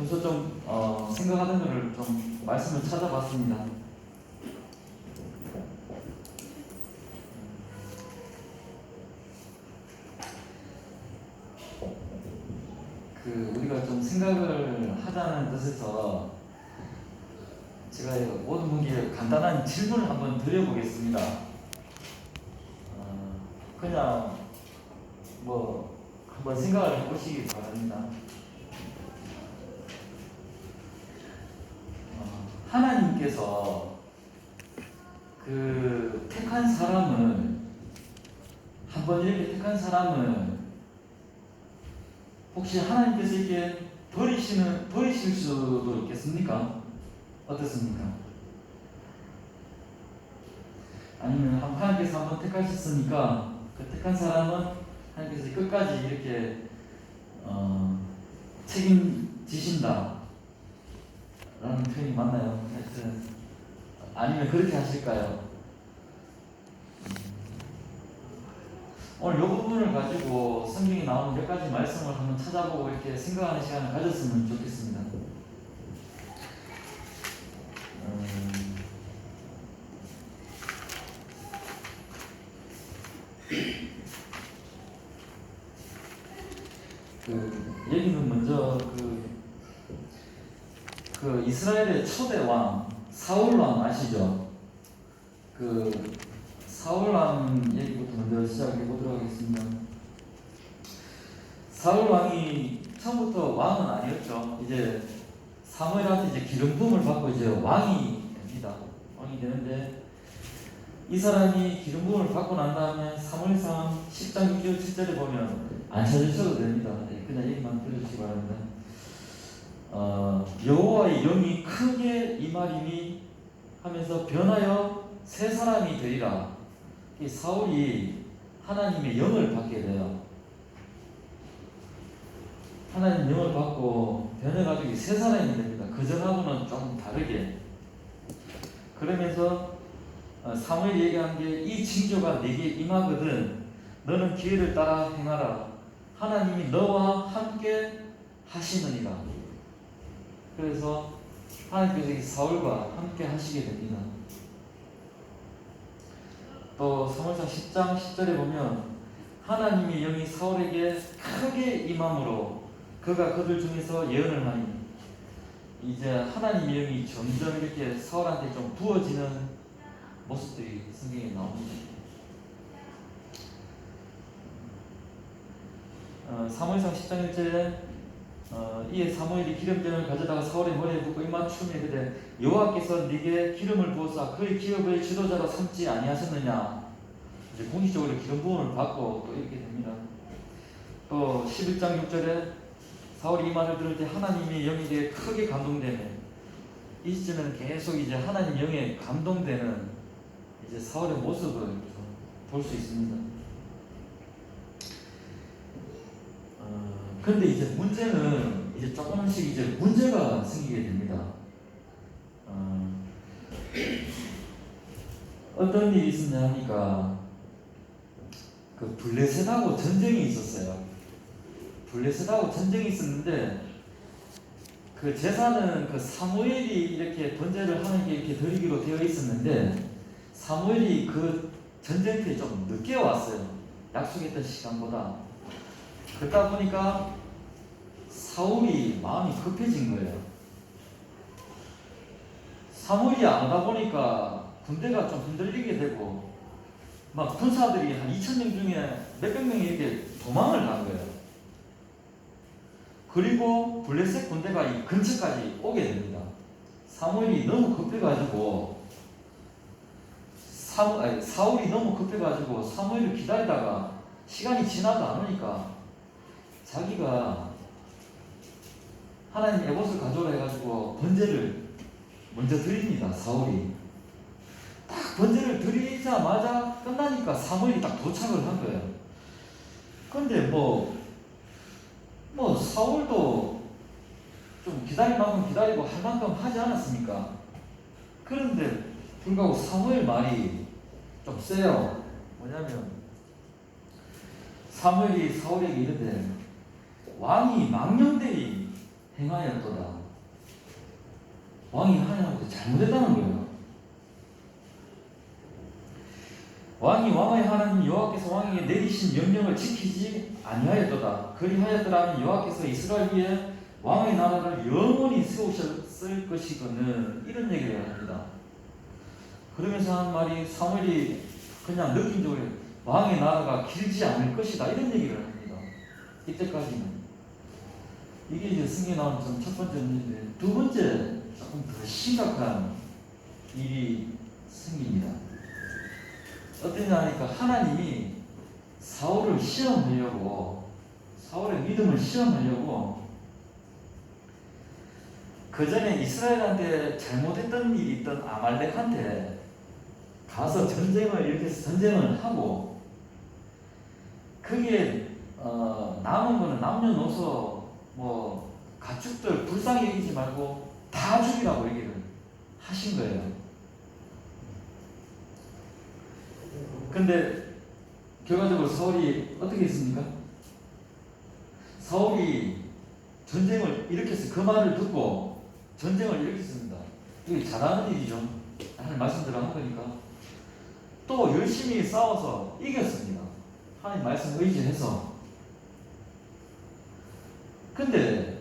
그래서 좀 생각하는 거를 좀 말씀을 찾아봤습니다. 우리가 좀 생각을 하자는 뜻에서 제가 모든 분께 간단한 질문을 한번 드려보겠습니다. 그냥 뭐 한번 생각을 해보시기 바랍니다. 하나님께서 택한 사람을 한번 이렇게 택한 사람을 혹시 하나님께서 이렇게 버리실 수도 있겠습니까? 어떻습니까? 아니면 하나님께서 한번 택하셨으니까 그 택한 사람은 하나님께서 끝까지 이렇게 책임지신다 라는 표현이 맞나요? 아니면 그렇게 하실까요? 오늘 이 부분을 가지고 성경에 나오는 몇 가지 말씀을 한번 찾아보고 이렇게 생각하는 시간을 가졌으면 좋겠습니다. 여기는 먼저 이스라엘의 초대 왕 사울 왕 아시죠? 사울 왕 얘기부터 먼저 시작해 보도록 하겠습니다. 사울 왕이 처음부터 왕은 아니었죠. 이제 사무엘한테 이제 기름 부음을 받고 이제 왕이 됩니다. 왕이 되는데 이 사람이 기름 부음을 받고 난 다음에 사무엘상 10장 6절 7절에 보면 안 찾으셔도 됩니다. 그냥 얘기만 들으시기 바랍니다. 여호와의 영이 크게 임하리니 하면서 변하여 새 사람이 되리라. 이 사울이 하나님의 영을 받게 돼요. 하나님 영을 받고 변해가지고 새 사람이 됩니다. 그전하고는 조금 다르게. 그러면서 사무엘이 얘기한 게 이 징조가 내게 임하거든 너는 기회를 따라 행하라. 하나님이 너와 함께 하시느니라. 그래서 하나님께서 사울과 함께 하시게 됩니다. 또 사무엘상 10장 10절에 보면 하나님의 영이 사울에게 크게 임함으로 그가 그들 중에서 예언을 하니 이제 하나님의 영이 점점 이렇게 사울한테 좀 부어지는 모습들이 성경에 나옵니다. 사무엘상 10장 1절에 이에 사무엘이 기름병을 가져다가 사울의 머리에 붓고 입맞춤에 그대 여호와께서 네게 기름을 부어서 그의 기업의 지도자로 삼지 아니하셨느냐. 이제 공식적으로 기름 부음을 받고 또 이렇게 됩니다. 또 11장 6절에 사울이 이 말을 들을 때 하나님의 영에게 크게 감동되네. 이 시점에는 계속 이제 하나님 영에 감동되는 이제 사울의 모습을 볼 수 있습니다. 그런데 이제 문제는 이제 조금씩 이제 문제가 생기게 됩니다. 어떤 일이 있었냐 하니까 블레셋하고 전쟁이 있었어요. 블레셋하고 전쟁이 있었는데 그 제사는 사무엘이 이렇게 번제를 하는 게 이렇게 드리기로 되어 있었는데 사무엘이 그 전쟁터에 좀 늦게 왔어요. 약속했던 시간보다. 그러다 보니까 사울이 마음이 급해진 거예요. 사무엘이 안 오다 보니까 군대가 좀 흔들리게 되고 막 군사들이 한 2,000명 중에 몇백 명이 이렇게 도망을 간 거예요. 그리고 블레셋 군대가 이 근처까지 오게 됩니다. 사무엘이 너무 급해가지고 사울이 너무 급해가지고 사무엘을 기다리다가 시간이 지나도 안 오니까 자기가 하나님 에봇을 가져오라 해가지고 번제를 먼저 드립니다. 사울이 딱 번제를 드리자마자 끝나니까 사무엘이 딱 도착을 한 거예요. 그런데 사울도 좀 기다릴 만큼 기다리고 할 만큼 하지 않았습니까? 그런데 불구하고 사무엘 말이 좀 세요. 뭐냐면 사무엘이 사울에게 이르되 왕이 망령되이 행하였도다. 왕이 하나님한테 잘못했다는 거예요. 왕이 왕의 하나님 여호와께서 왕에게 내리신 명령을 지키지 아니하였도다. 그리하였더라면 여호와께서 이스라엘 위에 왕의 나라를 영원히 세우셨을 것이거늘. 이런 얘기를 합니다. 그러면서 한 말이, 사무엘이 그냥 느낌적으로 왕의 나라가 길지 않을 것이다, 이런 얘기를 합니다. 이때까지는. 이게 이제 승리에 나온 첫 번째 문제인데, 두 번째 조금 더 심각한 일이 생깁니다. 어떠냐 하니까 하나님이 사울을 시험하려고, 사울의 믿음을 시험하려고 그 전에 이스라엘한테 잘못했던 일이 있던 아말렉한테 가서 전쟁을 하고, 거기에 남은 거는 남녀노소 뭐 가축들 불쌍히 여기지 말고 다 죽이라고 얘기를 하신 거예요. 근데 결과적으로 사울이 어떻게 했습니까? 사울이 전쟁을 일으켰어요. 그 말을 듣고 전쟁을 일으켰습니다. 이게 잘하는 일이죠. 하나님 말씀대로 한 거니까. 또 열심히 싸워서 이겼습니다. 하나님 말씀 의지해서. 근데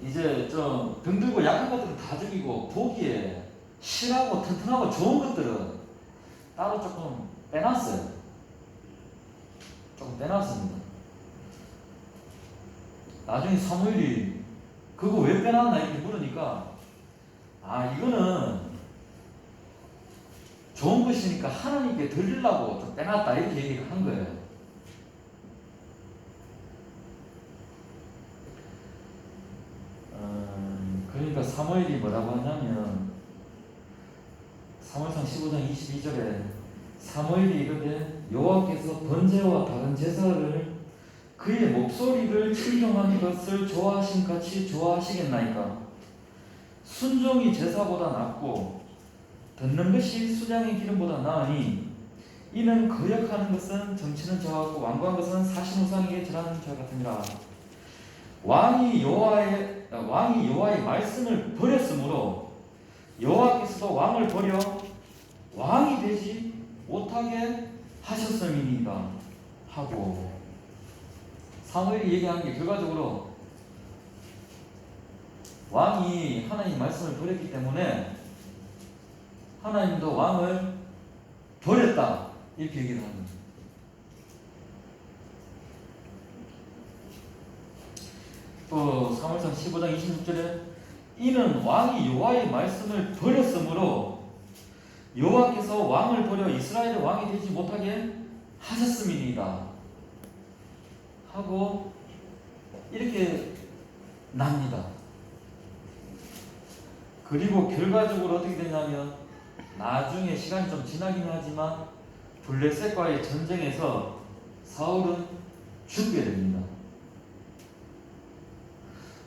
이제 좀 병들고 약한 것들은 다 죽이고, 보기에 실하고 튼튼하고 좋은 것들은 따로 조금 빼놨어요. 조금 빼놨습니다. 나중에 사무엘이 그거 왜 빼놨나 이렇게 물으니까, 이거는 좋은 것이니까 하나님께 드리려고 좀 빼놨다, 이렇게 얘기를 한 거예요. 그러니까 사무엘이 뭐라고 하냐면, 사무엘상 15장 22절에 사무엘이 이르되 여호와께서 번제와 다른 제사를 그의 목소리를 청종하는 것을 좋아하신 같이 좋아하시겠나이까. 순종이 제사보다 낫고 듣는 것이 수장의 기름보다 나으니, 이는 거역하는 것은 정치는 저와 같고 완고한 것은 사신우상에게 절하는 자 같으니라. 왕이 여호와의 말씀을 버렸으므로 여호와께서도 왕을 버려 왕이 되지 못하게 하셨음이니이다 하고, 사무엘이 얘기하는 게 결과적으로 왕이 하나님 말씀을 버렸기 때문에 하나님도 왕을 버렸다, 이렇게 얘기를 합니다. 또 사무엘상 15장 26절에 이는 왕이 여호와의 말씀을 버렸으므로 여호와께서 왕을 버려 이스라엘의 왕이 되지 못하게 하셨음이니이다 하고, 이렇게 납니다. 그리고 결과적으로 어떻게 되냐면, 나중에 시간이 좀 지나긴 하지만 블레셋과의 전쟁에서 사울은 죽게 됩니다.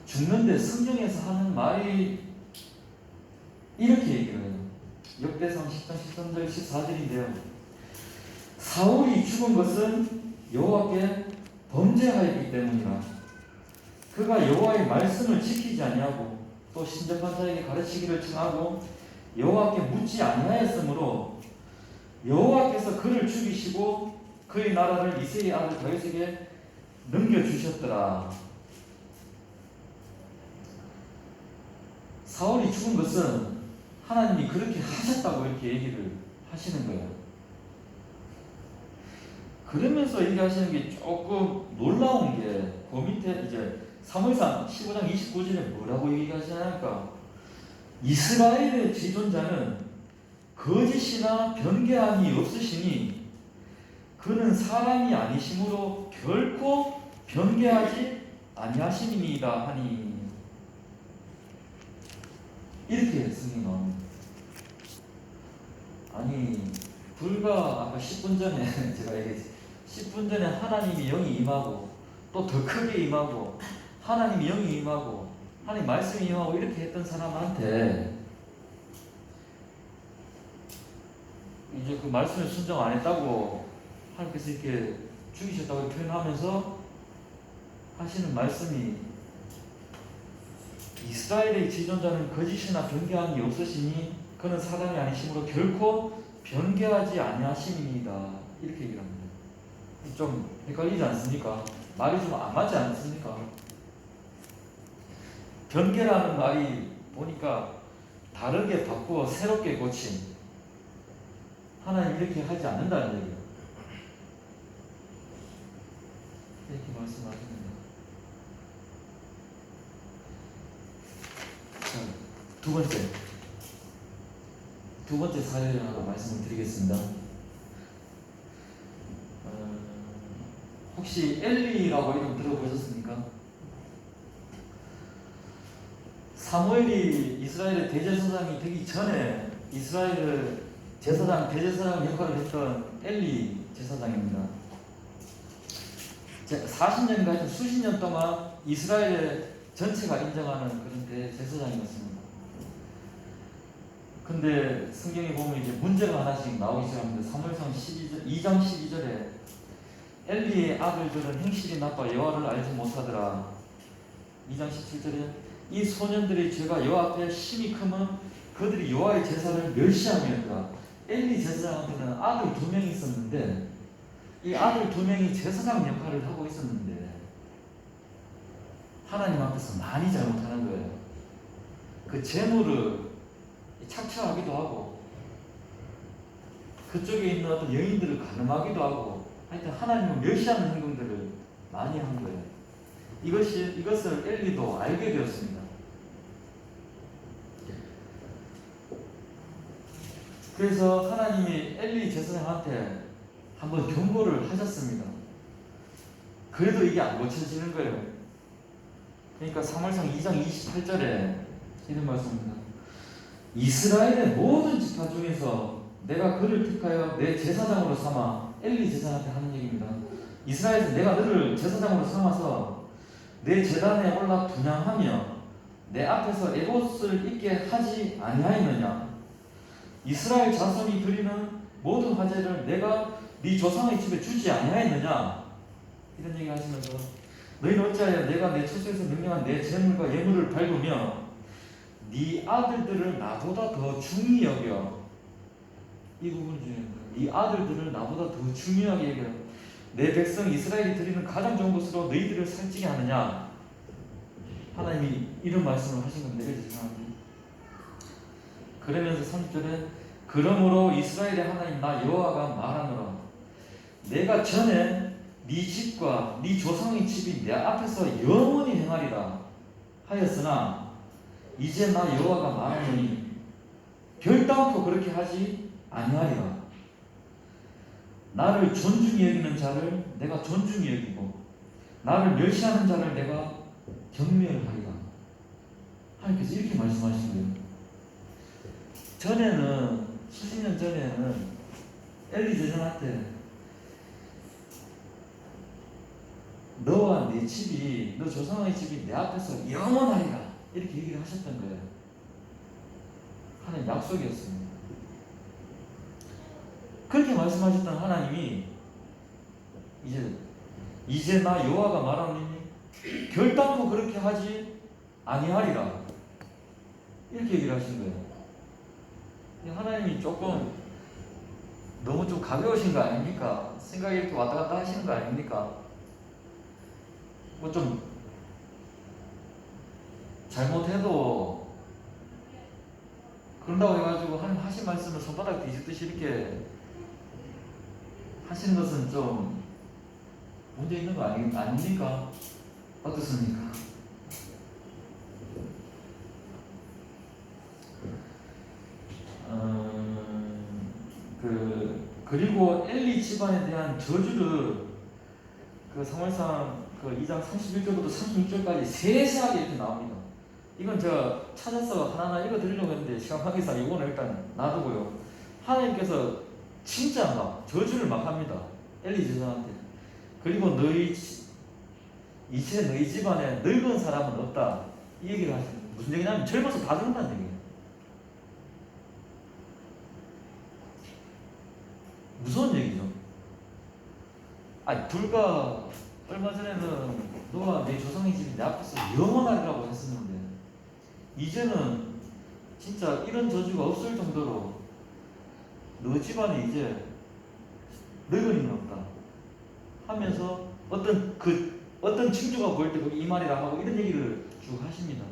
죽는데 성경에서 하는 말이 이렇게 얘기를 해요. 역대상 10장 13절 14절인데요. 사울이 죽은 것은 여호와께 범죄하였기 때문이라. 그가 여호와의 말씀을 지키지 아니하고 또 신접한 자에게 가르치기를 청하고 여호와께 묻지 아니하였으므로 여호와께서 그를 죽이시고 그의 나라를 이새의 아들 다윗에게 넘겨주셨더라. 사울이 죽은 것은 하나님이 그렇게 하셨다고 이렇게 얘기를 하시는 거예요. 그러면서 얘기하시는 게 조금 놀라운 게, 그 밑에 이제 사무엘상 15장 29절에 뭐라고 얘기하시냐니까, 이스라엘의 지존자는 거짓이나 변개함이 없으시니 그는 사람이 아니심으로 결코 변개하지 아니하심이니이다 하니, 이렇게 성경이 나옵니다. 아니, 불과 아까 10분 전에 제가 얘기했지, 10분 전에 하나님이 영이 임하고 또 더 크게 임하고 하나님이 영이 임하고 하나님 말씀이 임하고 이렇게 했던 사람한테 이제 그 말씀을 순종 안 했다고 하나님께서 이렇게 죽이셨다고 표현하면서 하시는 말씀이 이스라엘의 지존자는 거짓이나 변개함이 없으시니 그는 사람이 아니심으로 결코 변개하지 아니하심이니이다. 이렇게 얘기를 합니다. 좀 헷갈리지 않습니까? 말이 좀 안 맞지 않습니까? 변개라는 말이 보니까 다르게 바꾸어 새롭게 고침. 하나님 이렇게 하지 않는다는 얘기예요. 이렇게 말씀하십니다. 자, 두 번째 사례를 하나 말씀을 드리겠습니다. 혹시 엘리라고 이름 들어보셨습니까? 사무엘이 이스라엘의 대제사장이 되기 전에 이스라엘을 대제사장 역할을 했던 엘리 제사장입니다. 40년인가 수십 년 동안 이스라엘 전체가 인정하는 그런 대제사장이었습니다. 근데 성경에 보면 이제 문제가 하나씩 나오기 시작합니다. 사무엘상 2장 12절에 엘리의 아들들은 행실이 나빠 여호와를 알지 못하더라. 2장 17절에 이 소년들의 죄가 여호와 앞에 심히 크면 그들이 여호와의 제사를 멸시함이었더라. 엘리 제사장한테는 아들 2명이 있었는데 이 아들 2명이 제사장 역할을 하고 있었는데 하나님 앞에서 많이 잘못하는 거예요. 그 재물을 착취하기도 하고 그쪽에 있는 어떤 여인들을 가늠하기도 하고 하여튼 하나님을 멸시하는 행동들을 많이 한 거예요. 이것을 엘리도 알게 되었습니다. 그래서 하나님이 엘리 제사장한테 한번 경고를 하셨습니다. 그래도 이게 안 고쳐지는 거예요. 그러니까 사무엘상 2장 28절에 이런 말씀입니다. 이스라엘의 모든 지파 중에서 내가 그를 택하여 내 제사장으로 삼아 엘리 제사장한테 하는 얘기입니다. 이스라엘에서 내가 너를 제사장으로 삼아서 내 제단에 올라 분향하며 내 앞에서 에봇을 입게 하지 아니하였느냐? 이스라엘 자손이 드리는 모든 화제를 내가 네 조상의 집에 주지 아니하였느냐? 이런 얘기 하시면서 너희는 어찌하여 내가 내 처소에서 명령한 내 재물과 예물을 밟으며 네 아들들을 나보다 더 중히 여겨. 이 부분이 중요합니다. 네 아들들을 나보다 더 중요하게 여겨. 내 백성 이스라엘이 드리는 가장 좋은 것으로 너희들을 살찌게 하느냐? 하나님이 이런 말씀을 하신 겁니다. 그러면서 30절에 그러므로 이스라엘의 하나님 나 여호와가 말하노라. 내가 전에 네 집과 네 조상의 집이 내 앞에서 영원히 행하리라 하였으나 이제 나 여호와가 말하노니 결단코 그렇게 하지 아니하리라. 나를 존중히 여기는 자를 내가 존중히 여기고 나를 멸시하는 자를 내가 경멸하리라. 하나님께서 이렇게 말씀하신 거예요. 전에는 수십 년 전에는 엘리 제사장한테 너와 내 집이 너 조상의 집이 내 앞에서 영원하리라 이렇게 얘기를 하셨던 거예요. 하나님 약속이었습니다. 그렇게 말씀하셨던 하나님이 이제 나 여호와가 말하노니 결단코 그렇게 하지 아니하리라 이렇게 얘기를 하신 거예요. 하나님이 조금 너무 좀 가벼우신 거 아닙니까? 생각이 이렇게 왔다 갔다 하시는 거 아닙니까? 뭐 좀 잘못해도 그런다고 해가지고 하나님 하신 말씀을 손바닥 뒤집듯이 이렇게 하시는 것은 좀 문제 있는 거 아닙니까? 어떻습니까? 그리고 엘리 집안에 대한 저주를 그 사무엘상 그 2장 31절부터 36절까지 세세하게 이렇게 나옵니다. 이건 제가 찾아서 하나하나 읽어드리려고 했는데 시간 관계상 이거는 일단 놔두고요. 하나님께서 진짜 막 저주를 막 합니다. 엘리 제사장한테. 그리고 이제 너희 집안에 늙은 사람은 없다. 이 얘기를 하십니다. 무슨 얘기냐면 젊어서 다 죽는다는 얘기예요. 무서운 얘기죠. 불과 얼마 전에는 너와 내 조상의 집이 내 앞에서 영원하리라고 했었는데 이제는 진짜 이런 저주가 없을 정도로 너 집안에 이제 늙은이는 없다 하면서 어떤 징조가 보일 때 거기 이 말이라 하고 이런 얘기를 쭉 하십니다.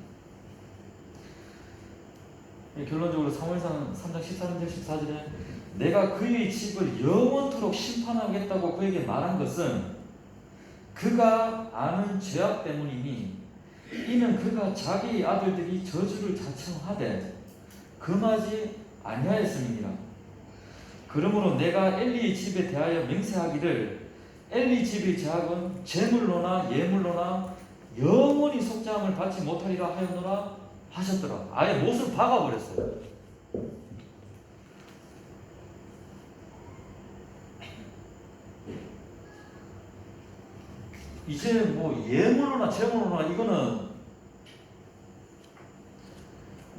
결론적으로 사무엘상 3장 14절 14절에 내가 그의 집을 영원토록 심판하겠다고 그에게 말한 것은 그가 아는 죄악 때문이니 이는 그가 자기 아들들이 저주를 자청하되 금하지 아니하였음이니라. 그러므로 내가 엘리의 집에 대하여 맹세하기를 엘리 집의 죄악은 제물로나 예물로나 영원히 속죄함을 받지 못하리라 하였노라 하셨더라. 아예 못을 박아버렸어요. 이제 뭐 예물로나 제물로나 이거는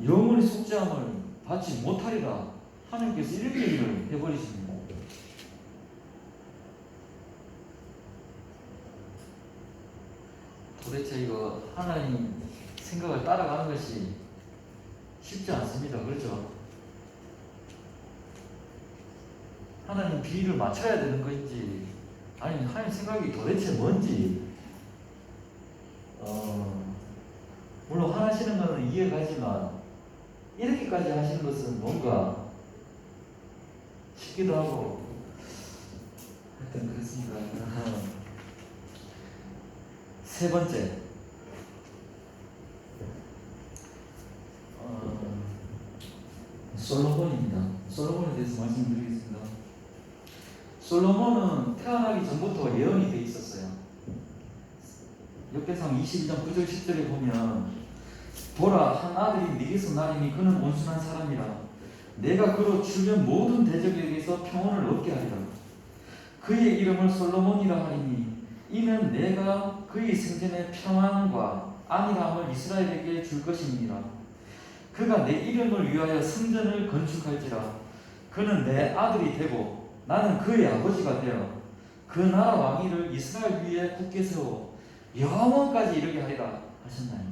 영원히 속죄함을 받지 못하리라 하나님께서 이렇게 얘기를 해버리십니다. 도대체 이거 하나님 생각을 따라가는 것이 쉽지 않습니다. 그렇죠? 하나님 비위를 맞춰야 되는 건지 아니면 하나님 생각이 도대체 뭔지 물론 하시는 것은 이해가지만 이렇게까지 하시는 것은 뭔가 싶기도 하고 하여튼 그렇습니다. 세 번째 솔로몬입니다. 솔로몬에 대해서 말씀드리겠습니다. 솔로몬은 태어나기 전부터 예언이 돼 있었어요. 역대상 22장 9절 10절에 보면 보라 한 아들이 네게서 나리니 그는 온순한 사람이라 내가 그로 주변 모든 대적에게서 평온을 얻게 하리라. 그의 이름을 솔로몬이라 하리니 이는 내가 그의 생전에 평안과 안일함을 이스라엘에게 줄 것임이니라. 그가 내 이름을 위하여 성전을 건축할지라. 그는 내 아들이 되고 나는 그의 아버지가 되어 그 나라 왕위를 이스라엘 위에 굳게 세워 영원까지 이르게 하리라 하셨나요?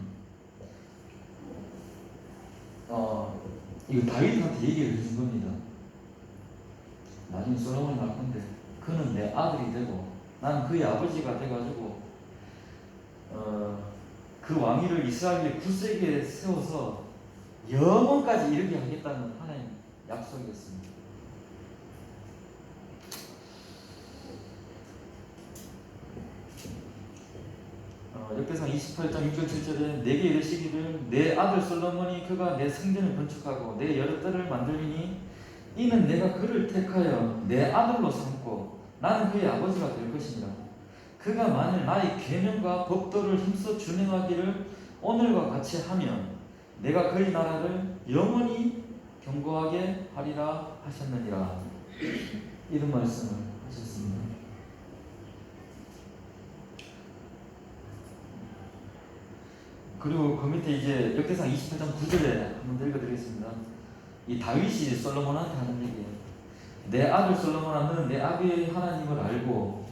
이거 다윗한테 얘기를 해준 겁니다. 나중에 솔로몬이 날 건데 그는 내 아들이 되고 나는 그의 아버지가 돼가지고 그 왕위를 이스라엘 위에 굳세게 세워서 영원까지 이르게 하겠다는 하나님 약속이었습니다. 역대상 28장 6절 7절에 내게 이르시기를 내 아들 솔로몬이 그가 내 성전을 건축하고 내 여러 뜰을 만들리니 이는 내가 그를 택하여 내 아들로 삼고 나는 그의 아버지가 될 것이니라. 그가 만일 나의 계명과 법도를 힘써 준행하기를 오늘과 같이 하면 내가 그의 나라를 영원히 견고하게 하리라 하셨느니라. 이런 말씀을 하셨습니다. 그리고 그 밑에 이제 역대상 28장 9절에 한번 읽어드리겠습니다. 이 다윗이 솔로몬한테 하는 얘기예요. 내 아들 솔로몬아 너는 내 아비의 하나님을 알고,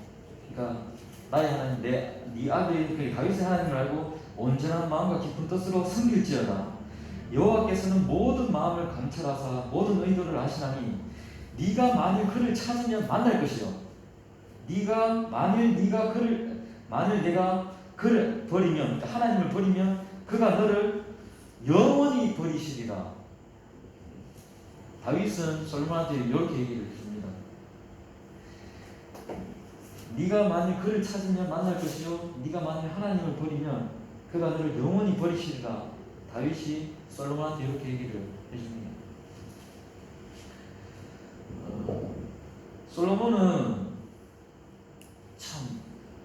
그러니까 나의 하나님, 네 아비의 그 다윗의 하나님을 알고 온전한 마음과 깊은 뜻으로 섬길지어다. 여호와께서는 모든 마음을 감찰하사 모든 의도를 아시나니 네가 만일 그를 찾으면 만날 것이요. 만일 내가 그를 버리면, 그러니까 하나님을 버리면 그가 너를 영원히 버리시리라. 다윗은 솔로몬한테 이렇게 얘기를 해줍니다. 네가 만일 그를 찾으면 만날 것이요 네가 만일 하나님을 버리면 그가 너를 영원히 버리시리라. 다윗이 솔로몬한테 이렇게 얘기를 해줍니다. 솔로몬은 참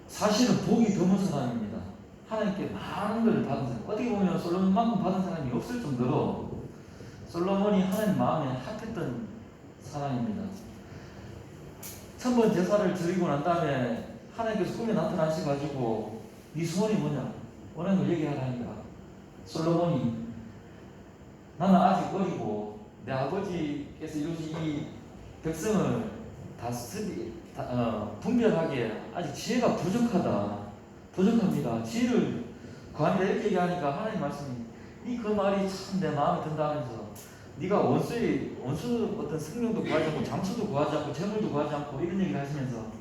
사실은 복이 드문 사람입니다. 하나님께 많은 것을 받은 사람. 어떻게 보면 솔로몬만큼 받은 사람이 없을 정도로 솔로몬이 하나님 마음에 합했던 사람입니다. 천번 제사를 드리고 난 다음에 하나님께서 꿈에 나타나셔가지고 네 소원이 뭐냐? 원하는 걸 얘기하라니까 솔로몬이 나는 아직 어리고 내 아버지께서 이루신 이 백성을 분별하기에 아직 지혜가 부족합니다. 지혜를 구합니다. 이렇게 얘기하니까 하나님 말씀이 네 그 말이 참 내 마음에 든다 하면서 네가 원수 어떤 생명도 구하지 않고 장수도 구하지 않고 재물도 구하지 않고 이런 얘기를 하시면서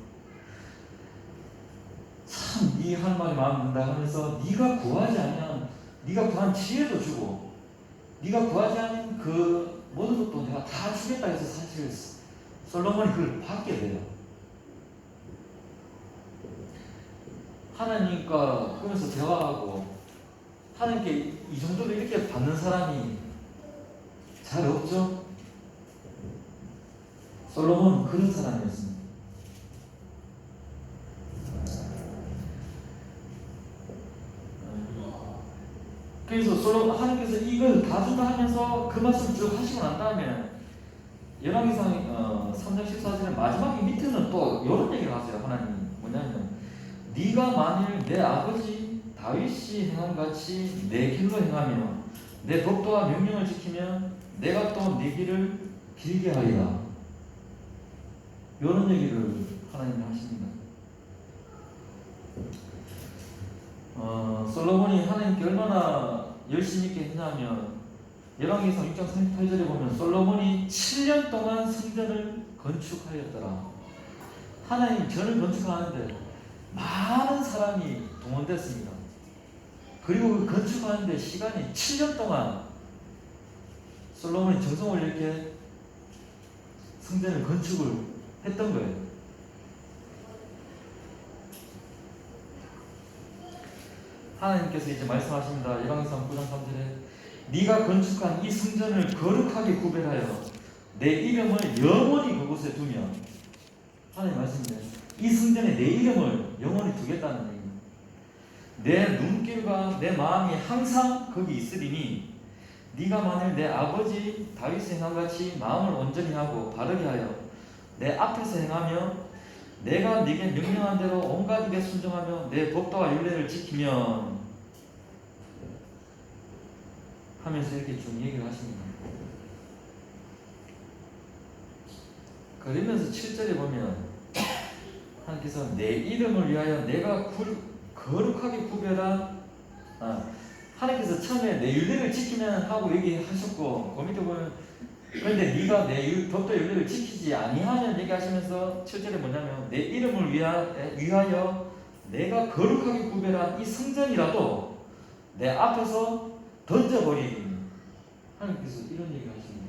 참 네 한 말이 마음에 든다 하면서 네가 구하지 않으면 네가 구한 지혜도 주고 네가 구하지 않은 그 모든 것도 내가 다 주겠다 해서 사실 솔로몬이 그걸 받게 돼요. 하나님과 그러면서 대화하고 하나님께 이 정도로 이렇게 받는 사람이 잘 없죠? 솔로몬은 그런 사람이었습니다. 그래서 하나님께서 이걸 다 준다 하면서 그 말씀을 쭉 하시고 난 다음에 열왕기상 3장 14절의 마지막 밑에는 또 이런 얘기를 하세요. 하나님 뭐냐면 네가 만일 내 아버지 다윗이 행함같이 내 길로 행하며 내 법도와 명령을 지키면 내가 또 네 길을 길게 하리라. 이런 얘기를 하나님이 하십니다. 솔로몬이 하나님께 얼마나 열심히 있게 했냐면 열왕기상 6장 38절에 보면 솔로몬이 7년 동안 성전을 건축하였더라. 하나님 전을 건축하는데 많은 사람이 동원됐습니다. 그리고 그 건축하는데 시간이 7년 동안 솔로몬이 정성을 이렇게 성전을 건축을 했던 거예요. 하나님께서 이제 말씀하십니다. 열왕기상 9장 3절에 네가 건축한 이 성전을 거룩하게 구별하여 내 이름을 영원히 그곳에 두며 하나님 말씀입니다. 이 성전에 내 이름을 영원히 두겠다는 얘기입니다. 내 눈길과 내 마음이 항상 거기 있으리니 네가 만일 내 아버지 다윗의 행함같이 마음을 온전히 하고 바르게 하여 내 앞에서 행하며 내가 네게 명령한 대로 온갖 일에 순종하며 내 법도와 율례를 지키면 하면서 이렇게 좀 얘기를 하십니다. 그러면서 7절에 보면 하나님께서 내 이름을 위하여 내가 거룩하게 구별한 하나님께서 처음에 내 율례를 지키면 하고 얘기하셨고 그 밑에 보면 그런데 네가 내 법도 율례를 지키지 아니하면 얘기하시면서 7절에 뭐냐면 내 이름을 위하여 내가 거룩하게 구별한 이 성전이라도 내 앞에서 던져버리니 하나님께서 이런 얘기를 하십니다.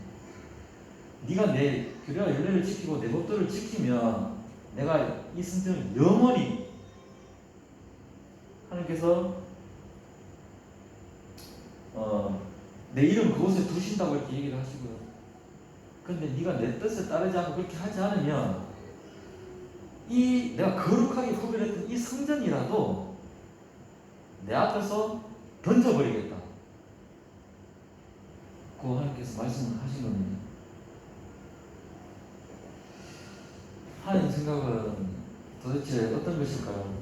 네가 내 규례와 율례를 지키고 내 법도를 지키면 내가 이 성전을 영원히 하나님께서 내 이름 그곳에 두신다고 이렇게 얘기를 하시고요. 그런데 네가 내 뜻에 따르지 않고 그렇게 하지 않으면 이 내가 거룩하게 구별했던 이 성전이라도 내 앞에서 던져버리겠다. 그 하나님께서 말씀을 하신 겁니다. 하나님 생각은 도대체 어떤 것일까요?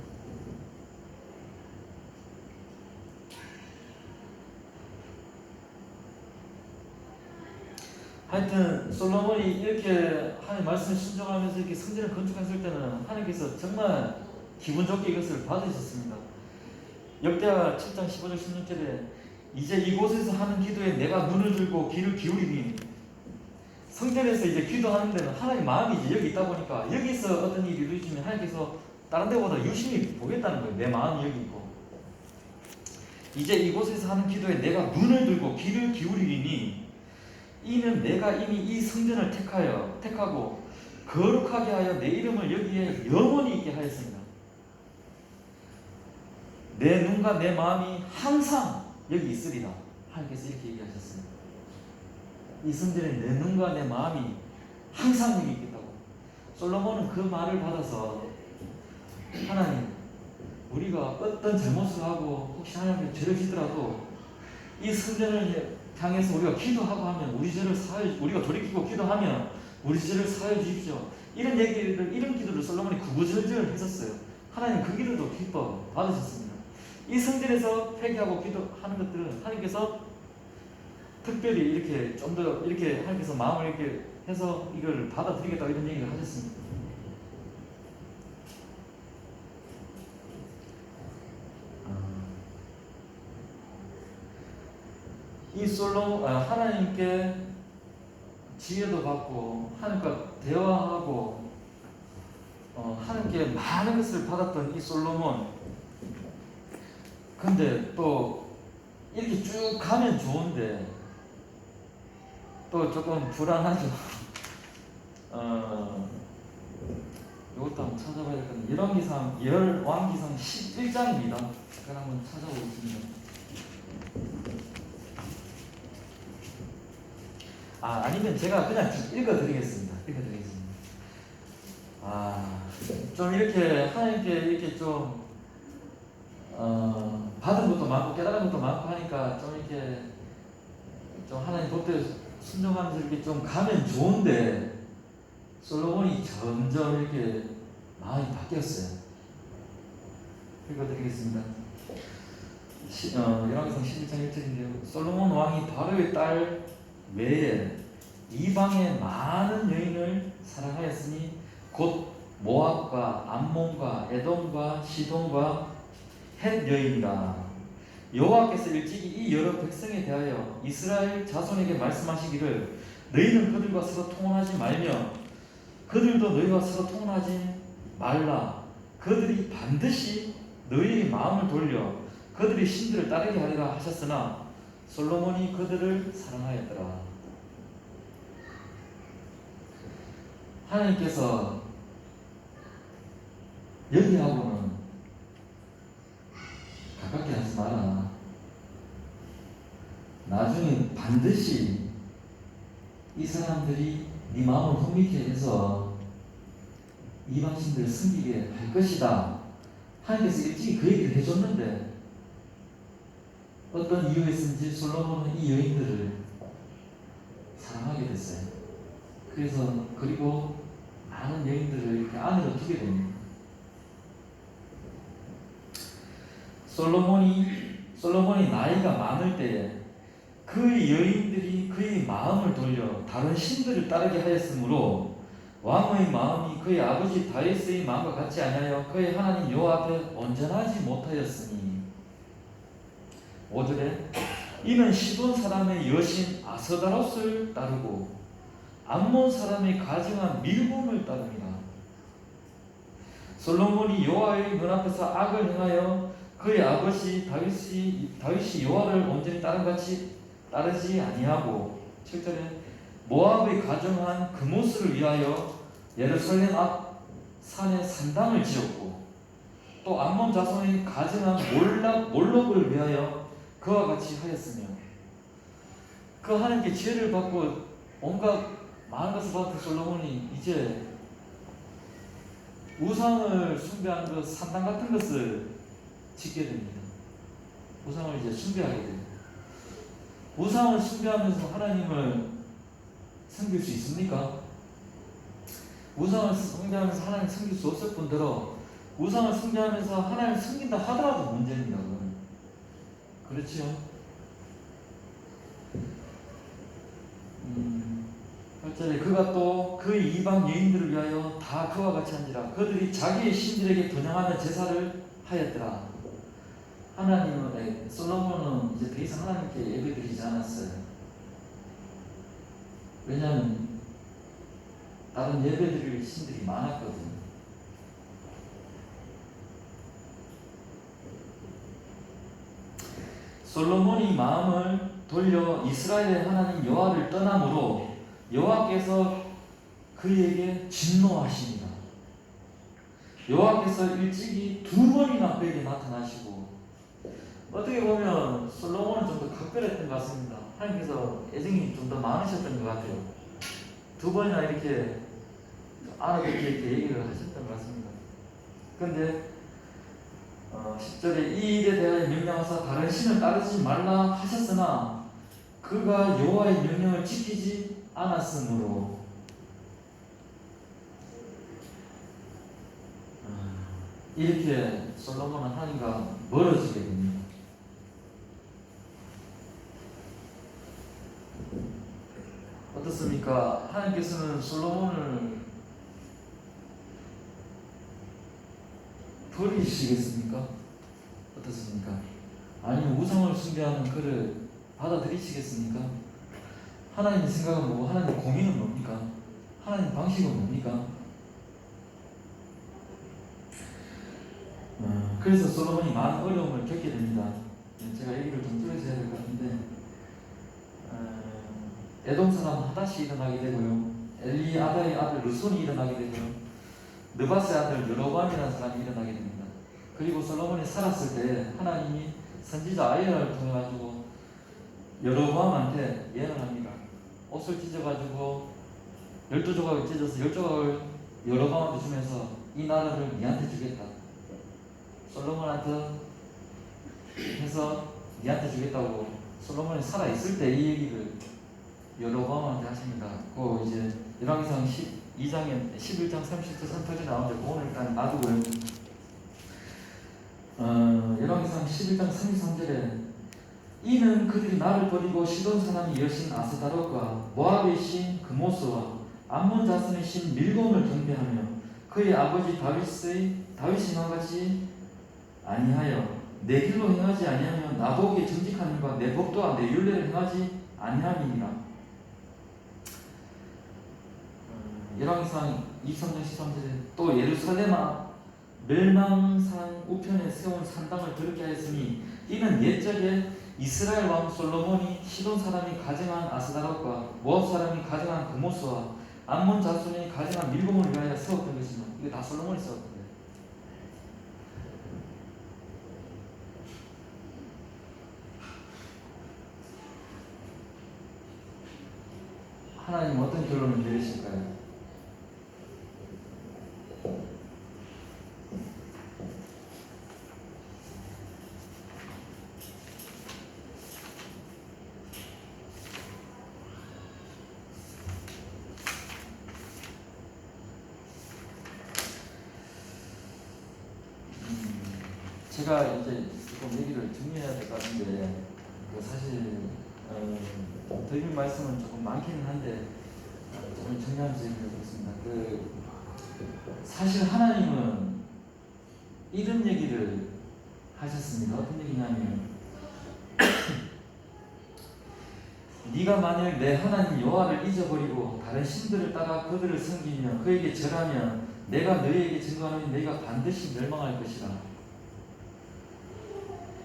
하여튼 솔로몬이 이렇게 하나님 말씀을 순종하면서 이렇게 성전을 건축했을 때는 하나님께서 정말 기분 좋게 이것을 받으셨습니다. 역대하 7장 15절 16절에 이제 이곳에서 하는 기도에 내가 눈을 들고 귀를 기울이니 성전에서 이제 기도하는 데는 하나님 마음이 이제 여기 있다 보니까 여기서 어떤 일이 이루어지면 하나님께서 다른 데보다 유심히 보겠다는 거예요. 내 마음이 여기 있고 이제 이곳에서 하는 기도에 내가 눈을 들고 귀를 기울이니 이는 내가 이미 이 성전을 택하고 거룩하게 하여 내 이름을 여기에 영원히 있게 하였습니다. 내 눈과 내 마음이 항상 여기 있으리라. 하나님께서 이렇게 얘기하셨습니다. 이 성전에 내 눈과 내 마음이 항상 여기 있겠다고. 솔로몬은 그 말을 받아서 하나님, 우리가 어떤 잘못을 하고 혹시 하나님께 죄를 짓더라도 이 성전을 향해서 우리가 기도하고 하면 우리가 돌이키고 기도하면 우리 죄를 사하여 주십시오. 이런 기도를 솔로몬이 구구절절 했었어요. 하나님 그 기도도 기뻐 받으셨습니다. 이 성전에서 회개하고 기도하는 것들은 하나님께서 특별히 이렇게 좀 더 이렇게 하나님께서 마음을 이렇게 해서 이걸 받아들이겠다 이런 얘기를 하셨습니다. 하나님께 지혜도 받고 하나님과 대화하고 하나님께 많은 것을 받았던 이 솔로몬, 근데 또 이렇게 쭉 가면 좋은데 또 조금 불안하죠. 이것도 한번 찾아봐야 될 건데, 열왕기상 11장입니다. 그걸 한번 찾아보겠습니다. 아니면 제가 그냥 읽어드리겠습니다. 좀 이렇게 하나님께 이렇게 좀 받은 것도 많고 깨달은 것도 많고 하니까 좀 이렇게 좀 하나님 법대로 순종하면서 이렇게 좀 가면 좋은데, 솔로몬이 점점 이렇게 마음이 바뀌었어요. 읽어드리겠습니다. 열왕기상 11장 1절인데요. 솔로몬 왕이 바로의 딸 외에 이방의 많은 여인을 사랑하였으니 곧 모압과 암몬과 에돔과 시돈과 헷 여인이라. 여호와께서 일찍이 이 여러 백성에 대하여 이스라엘 자손에게 말씀하시기를 너희는 그들과 서로 통혼하지 말며 그들도 너희와 서로 통혼하지 말라. 그들이 반드시 너희의 마음을 돌려 그들의 신들을 따르게 하리라 하셨으나 솔로몬이 그들을 사랑하였더라. 하나님께서 여기하고는 가깝게 하지 마라. 나중에 반드시 이 사람들이 네 마음을 흥미케 해서 이방신들을 섬기게 할 것이다. 하나님께서 일찍이 그 얘기를 해줬는데 어떤 이유가 있는지 솔로몬은 이 여인들을 사랑하게 됐어요. 그리고 많은 여인들을 이렇게 아내로 두게 됩니다. 솔로몬이 나이가 많을 때에 그의 여인들이 그의 마음을 돌려 다른 신들을 따르게 하였으므로 왕의 마음이 그의 아버지 다윗의 마음과 같지 아니하여 그의 하나님 여호와 앞에 온전하지 못하였으니. 5절에 이는 시돈 사람의 여신 아스다롯을 따르고 암몬 사람의 가증한 밀곰을 따릅니다. 솔로몬이 여호와의 눈앞에서 악을 행하여 그의 아버지 다윗이 여호와를 온전히 따르지 아니하고. 7절에 모압의 가증한 그모스를 위하여 예루살렘 앞 산에 산당을 지었고 또 암몬 자손의 가증한 몰록을 위하여 그와 같이 하였으며. 그 하나님께 지혜를 받고 온갖 많은 것을 받은 솔로몬이 이제 우상을 숭배하는 그 산당 같은 것을 짓게 됩니다. 우상을 이제 숭배하게 됩니다. 우상을 숭배하면서 하나님을 섬길 수 있습니까? 우상을 숭배하면서 하나님 섬길 수 없을 뿐더러 우상을 숭배하면서 하나님을 섬긴다 하더라도 문제입니다. 그렇지요? 8절에 그가 또 그 이방 여인들을 위하여 다 그와 같이 한지라. 그들이 자기의 신들에게 분향하는 제사를 하였더라. 솔로몬은 이제 더 이상 하나님께 예배드리지 않았어요. 왜냐하면 다른 예배드릴 신들이 많았거든요. 솔로몬이 마음을 돌려 이스라엘의 하나님 여호와를 떠남으로 여호와께서 그에게 진노하십니다. 여호와께서 일찍이 2번이나 그에게 나타나시고, 어떻게 보면 솔로몬은 좀 더 각별했던 것 같습니다. 하나님께서 애정이 좀 더 많으셨던 것 같아요. 2번이나 이렇게 알아듣게 이렇게 얘기를 하셨던 것 같습니다. 그런데 10절에 이 일에 대하여 명령하사 다른 신을 따르지 말라 하셨으나 그가 여호와의 명령을 지키지 않았으므로. 이렇게 솔로몬은 하나님과 멀어지게 됩니다. 어떻습니까? 하나님께서는 솔로몬을 버리시겠습니까? 어떻습니까? 아니면 우상을 숭배하는 그를 받아들이시겠습니까? 하나님의 생각은 뭐고 하나님의 공의는 뭡니까? 하나님의 방식은 뭡니까? 그래서 솔로몬이 많은 어려움을 겪게 됩니다. 제가 얘기를 좀 줄여서 해야 될 것 같은데, 에돔 사람 하닷이 일어나게 되고요, 엘리아다의 아들 르손이 일어나게 되고요, 느바스의 아들 여로보암이라는 사람이 일어나게 됩니다. 그리고 솔로몬이 살았을 때 하나님이 선지자 아이야를 통해 가지고 여로보암한테 예언을 합니다. 옷을 찢어가지고 12조각을 찢어서 10조각을 여로보암한테 주면서 이 나라를 니한테 주겠다. 솔로몬한테 해서 니한테 주겠다고 솔로몬이 살아있을 때 이 얘기를 여로보암한테 하십니다. 그 이제 열왕기상 12장에 11장 30절 38절 나오는데 그거는 일단 놔두고요. 열왕기상 11장 33절에 이는 그들이 나를 버리고 시돈 사람이 여신 아스다롯과 모압의 신 그모스와 암몬 자손의 신 밀곰을 경배하며 그의 아버지 다윗이 행한같이 아니하여 내 길로 행하지 아니하며 나보기에 정직한 일과 내 법도와 내 율례를 행하지 아니함이니라. 열왕기상 23장 13절에 또 예루살렘아 멸망산 우편에 세운 산당을 더럽게 하였으니 이는 옛적에 이스라엘 왕 솔로몬이 시돈 사람이 가정한 아스다롯과 모압 사람이 가정한 그모스와 암몬 자손이 가정한 밀곰을 위하여 세웠던 것입니다. 이거 다 솔로몬이 세웠던 거예요. 하나님 어떤 결론을 내리실까요? 제가 이제 조금 얘기를 정리해야 될 것 같은데, 사실 드릴 말씀은 조금 많기는 한데 조금 정리하면서 얘기를 해보겠습니다. 사실 하나님은 이런 얘기를 하셨습니다. 어떤 얘기냐면 네가 만일 내 하나님 여호와를 잊어버리고 다른 신들을 따라 그들을 섬기며 그에게 절하면 내가 너희에게 증거하노니 너희가 반드시 멸망할 것이라.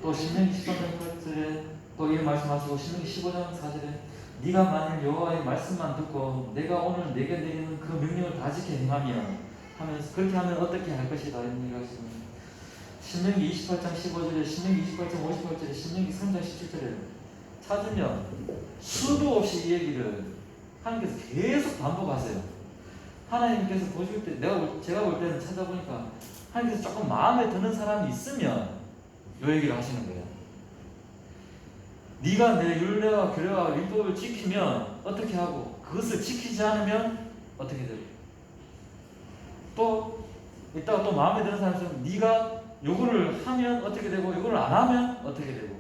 또 신명기 13장 8절에 또 이런 말씀하시고 신명기 15장 4절에 네가 만일 여호와의 말씀만 듣고 내가 오늘 내게 내리는 그 명령을 다 지켜 행하면 하면서 그렇게 하면 어떻게 할 것이다 이런 얘기를 하시고 신명기 28장 15절에 신명기 28장 58절에 신명기 3장 17절에 찾으면 수도 없이 이 얘기를 하나님께서 계속 반복하세요. 하나님께서 보실 때 제가 볼 때는 찾아보니까 하나님께서 조금 마음에 드는 사람이 있으면 이 얘기를 하시는 거예요. 네가 내 율례와 규례와 율법을 지키면 어떻게 하고 그것을 지키지 않으면 어떻게 되고 또 이따가 또 마음에 드는 사람이 있으면 네가 요거를 하면 어떻게 되고 요거를 안 하면 어떻게 되고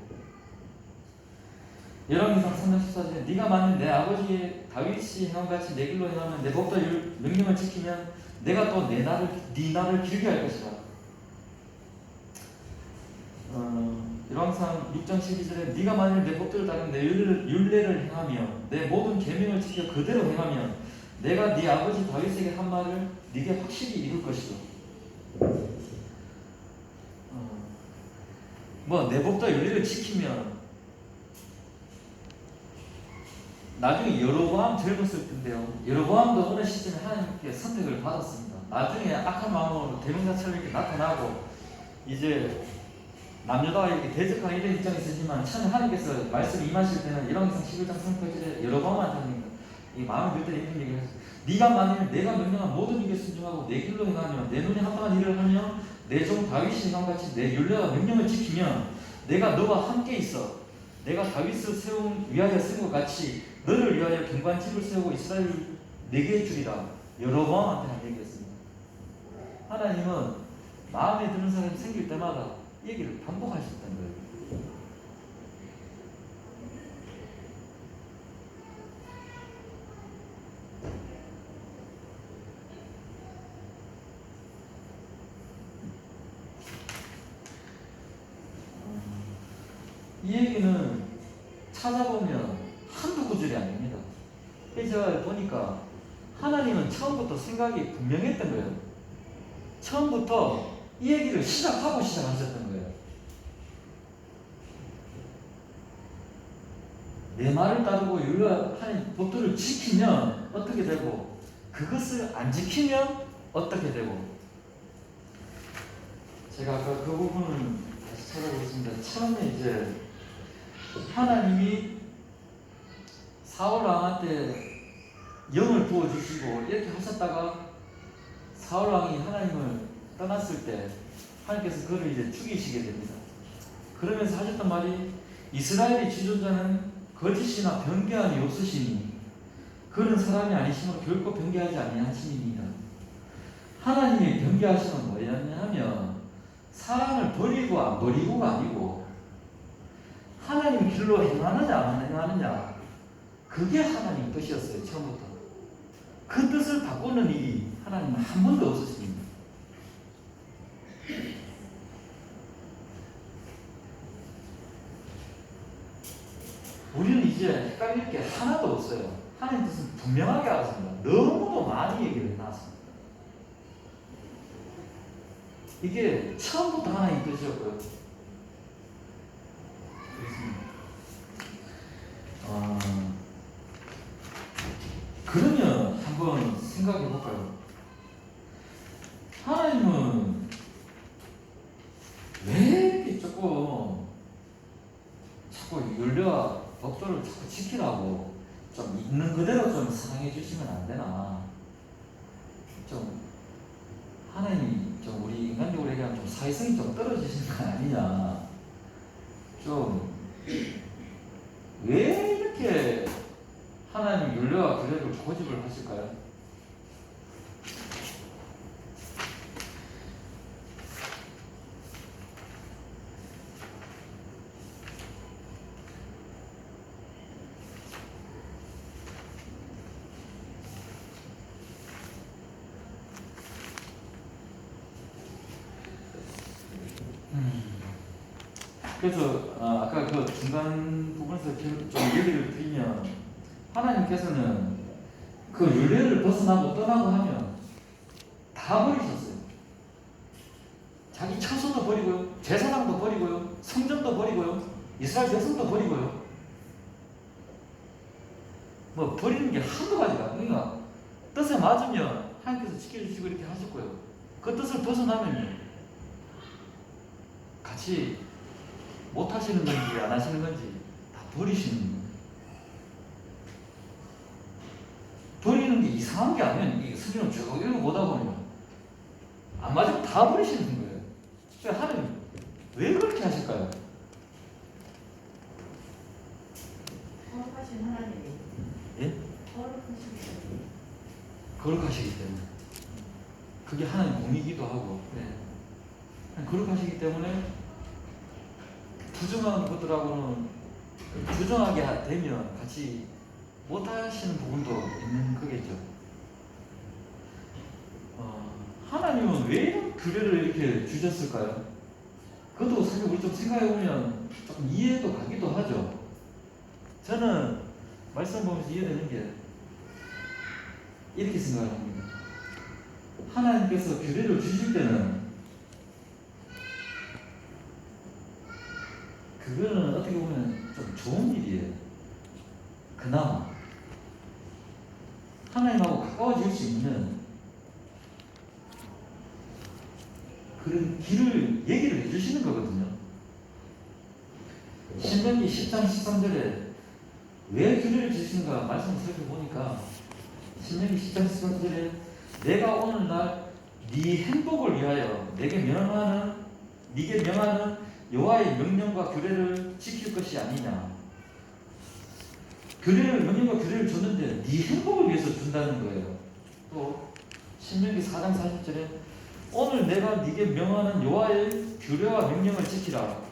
열왕기상 3장 14절에 네가 만일 내 아버지 다윗이 행함같이 내 길로 행하면 내 법과 명령을 지키면 내가 또 네 나를 길게 할 것이다. 열왕기상 6장 12절에 네가 만일 내 법도를 따르면 내 율례를 행하며 내 모든 계명을 지켜 그대로 행하면 내가 네 아버지 다윗에게 한 말을 네게 확실히 이룰 것이다. 내 법과 율례를 지키면 나중에 여로보암 젊었을 텐데요. 여로보암도 어느 시점에 하나님께 선택을 받았습니다. 나중에 악한 마음으로 대명사처럼 이렇게 나타나고 이제 남녀다와 이렇게 대적하는 이런 입장이 있으지만 처음에 하나님께서 말씀이 임하실 때는 열왕기상 11장 38절에 여로보암한테 합니다. 이 마음을 들 때 이런 얘기를 했어요. 네가 만일 내가 명령한 모든 일에 순종하고 내 길로 행하며 내 눈에 합당한 일을 하며 내 종 다윗이 행함같이 내 율례와 명령을 지키면 내가 너와 함께 있어 내가 다윗을 위하여 세운 것 같이 너를 위하여 경관집을 세우고 이스라엘을 내게 주리라. 여로보암한테 한 얘기였습니다. 하나님은 마음에 드는 사람이 생길 때마다 얘기를 반복하셨다는 거예요. 이 얘기는 찾아보면 한두 구절이 아닙니다. 제가 보니까 하나님은 처음부터 생각이 분명했던 거예요. 처음부터 이 얘기를 시작하고 시작하셨던 거예요. 내 말을 따르고 율법하는 법도를 지키면 어떻게 되고, 그것을 안 지키면 어떻게 되고. 제가 아까 그 부분을 다시 찾아보겠습니다. 처음에 이제 하나님이 사울 왕한테 영을 부어주시고 이렇게 하셨다가 사울 왕이 하나님을 떠났을 때 하나님께서 그를 이제 죽이시게 됩니다. 그러면서 하셨던 말이, 이스라엘의 지존자는 거짓이나 변개함이 없으시니 그는 사람이 아니시므로 결코 변개하지 아니하시니이다. 하나님이 변개하시는 뭐였냐면 사람을 버리고 안 버리고가 아니고 하나님 길로 행하느냐 안 행하느냐, 그게 하나님 뜻이었어요. 처음부터. 그 뜻을 바꾸는 일이 하나님은 한 번도 없으십니다. 우리는 이제 헷갈릴 게 하나도 없어요. 하나님 뜻은 분명하게 알았습니다. 너무도 많이 얘기를 해놨습니다. 이게 처음부터 하나님 뜻이었고요. 그러면 한번 생각해 볼까요? 하나님은 왜 이렇게 자꾸 윤리와 법도를 자꾸 지키라고 좀 있는 그대로 좀 사랑해 주시면 안 되나? 좀 하나님이 좀 우리 인간적으로 얘기하면 좀 사회성이 좀 떨어지시는 거 아니냐? 좀 왜 이렇게 하나님 윤리와 규례를 고집을 하실까요? 그래서 아까 그 중간 부분에서 좀 얘기를 드리면, 하나님께서는 그 윤례를 벗어나고 떠나고 하면 다 버리셨어요. 자기 처소도 버리고요, 제사장도 버리고요, 성전도 버리고요, 이스라엘 백성도 버리고요. 뭐 버리는 게 한두 가지가, 그러니까 뜻에 맞으면 하나님께서 지켜주시고 이렇게 하셨고요. 그 뜻을 벗어나면 같이 못 하시는 건지 안 하시는 건지 다 버리시는 거예요. 버리는 게 이상한 게 아니면 이 성경을 쭉 읽어보다 보면 안 맞으면 다 버리시는 거예요. 그러니까 하나님 왜 그렇게 하실까요? 거룩하신 하나님이. 예? 거룩하시기 때문에. 그게 하나님 몸이기도 하고, 네. 거룩하시기 때문에 부정한 것들하고는 부정하게 되면 같이 못하시는 부분도 있는 거겠죠. 하나님은 왜 이런 규례를 이렇게 주셨을까요? 그것도 사실 우리 좀 생각해보면 조금 이해도 가기도 하죠. 저는 말씀 보면서 이해되는 게 이렇게 생각을 합니다. 하나님께서 규례를 주실 때는 그거는 어떻게 보면 좀 좋은 일이에요. 그나마 하나님하고 가까워질 수 있는 그런 길을 얘기를 해주시는 거거든요. 신명기 10장 13절에 왜 규례를 주시는가 말씀을 살펴보니까, 신명기 10장 13절에 내가 오늘날 네 행복을 위하여 네게 명하는 여호와의 명령과 규례를 지킬 것이 아니냐. 명령과 규례를 줬는데 네 행복을 위해서 준다는 거예요. 또 신명기 4장 40절에 오늘 내가 네게 명하는 여호와의 규례와 명령을 지키라.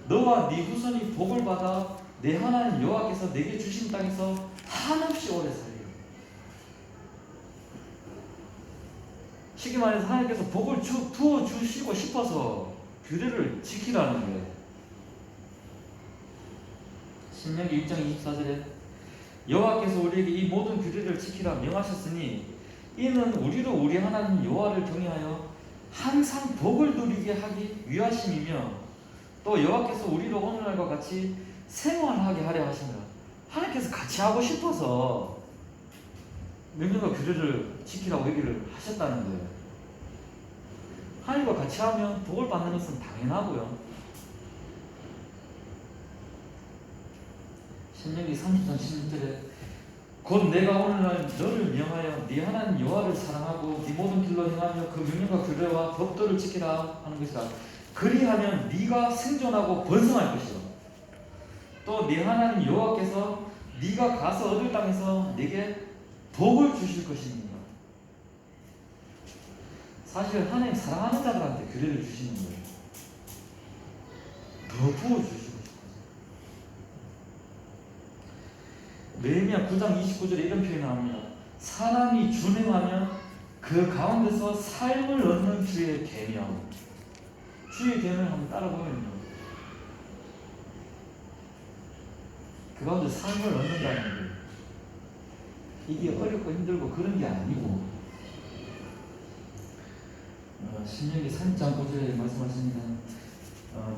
너와 네 후손이 복을 받아 내 하나님 여호와께서 네게 주신 땅에서 한없이 오래 살리라. 쉽게 말해서 하나님께서 복을 부어 주시고 싶어서 규례를 지키라는 거예요. 신명기 6장 24절에 여호와께서 우리에게 이 모든 규례를 지키라 명하셨으니 이는 우리로 우리 하나님 여호와를 경외하여 항상 복을 누리게 하기 위하심이며 또 여호와께서 우리로 오늘날과 같이 생활하게 하려 하십니다. 하나님께서 같이 하고 싶어서 명령과 규례를 지키라고 얘기를 하셨다는 거예요. 하나님과 같이 하면 복을 받는 것은 당연하고요. 신명기 30장 16절에 곧 내가 오늘날 너를 명하여 네 하나님 여호와를 사랑하고 네 모든 길로 행하며 그 명령과 규례와 법도를 지키라 하는 것이다. 그리하면 네가 생존하고 번성할 것이요 또 네 하나님 여호와께서 네가 가서 얻을 땅에서 네게 복을 주실 것입니다. 사실 하나님 사랑하는 자들한테 규례를 주시는 거예요. 더 부어주시고 싶어서. 느헤미야 9장 29절에 이런 표현이 나옵니다. 사람이 준행하면 그 가운데서 삶을 얻는 주의 계명. 주의 계명을 한번 따라보면요, 그 가운데 삶을 얻는다는 거예요. 이게 어렵고 힘들고 그런 게 아니고, 신명기 3장 9절에 말씀하십니다.